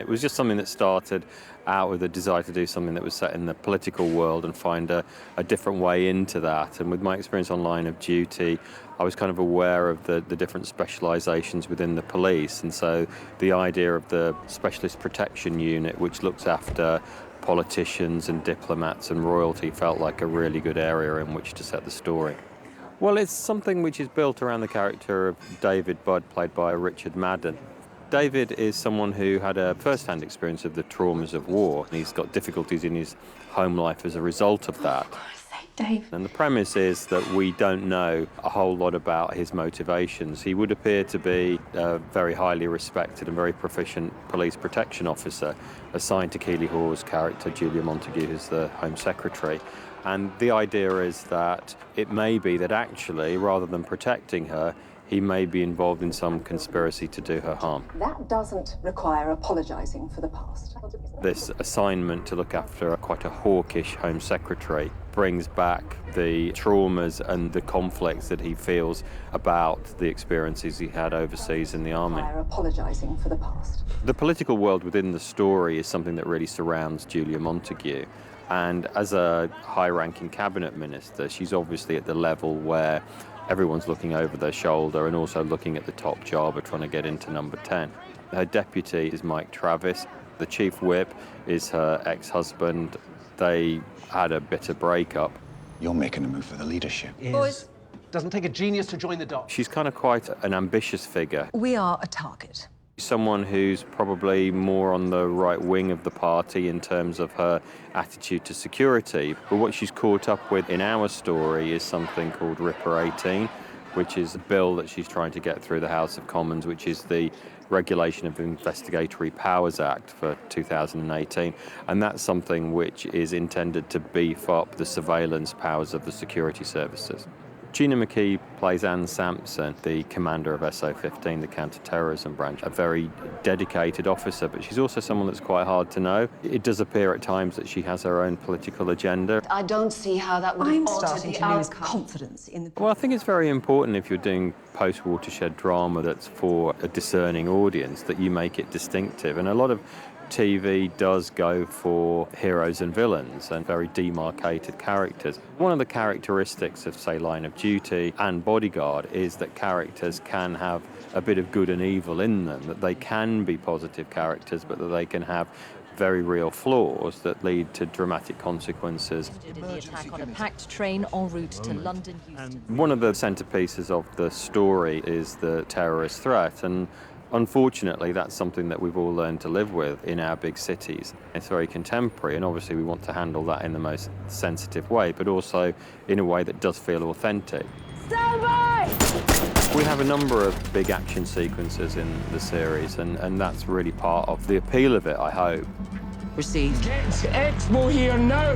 It was just something that started out with a desire to do something that was set in the political world and find a different way into that. And with my experience on Line of Duty, I was kind of aware of the different specialisations within the police. And so the idea of the Specialist Protection Unit, which looks after politicians and diplomats and royalty, felt like a really good area in which to set the story. Well, it's something which is built around the character of David Budd, played by Richard Madden. David is someone who had a first-hand experience of the traumas of war. He's got difficulties in his home life as a result of that. Dave. And the premise is that we don't know a whole lot about his motivations. He would appear to be a very highly respected and very proficient police protection officer assigned to Keeley Hawes' character, Julia Montague, who's the Home Secretary. And the idea is that it may be that actually, rather than protecting her, he may be involved in some conspiracy to do her harm. That doesn't require apologising for the past. This assignment to look after quite a hawkish Home Secretary brings back the traumas and the conflicts that he feels about the experiences he had overseas in the army. Apologising for the past. The political world within the story is something that really surrounds Julia Montague. And as a high-ranking cabinet minister, she's obviously at the level where everyone's looking over their shoulder and also looking at the top job of trying to get into number 10. Her deputy is Mike Travis. The chief whip is her ex-husband. They had a bitter breakup. You're making a move for the leadership. Boys, doesn't take a genius to join the dots. She's kind of quite an ambitious figure. We are a target. Someone who's probably more on the right wing of the party in terms of her attitude to security. But what she's caught up with in our story is something called Rt 18, which is a bill that she's trying to get through the House of Commons, which is the regulation of Investigatory Powers Act for 2018. And that's something which is intended to beef up the surveillance powers of the security services. Gina McKee plays Anne Sampson, the commander of SO15, the counter-terrorism branch, a very dedicated officer, but she's also someone that's quite hard to know. It does appear at times that she has her own political agenda. I don't see how that would I'm alter starting the to lose outcome. confidence in the... Well, I think it's very important if you're doing post-watershed drama that's for a discerning audience that you make it distinctive. And a lot of TV does go for heroes and villains and very demarcated characters. One of the characteristics of, say, Line of Duty and Bodyguard is that characters can have a bit of good and evil in them, that they can be positive characters, but that they can have very real flaws that lead to dramatic consequences. The attack on a packed train en route to London, Euston. One of the centerpieces of the story is the terrorist threat, and unfortunately, that's something that we've all learned to live with in our big cities. It's very contemporary, and obviously we want to handle that in the most sensitive way, but also in a way that does feel authentic. Stand by! We have a number of big action sequences in the series, and that's really part of the appeal of it, I hope. Received. Get Expo here now!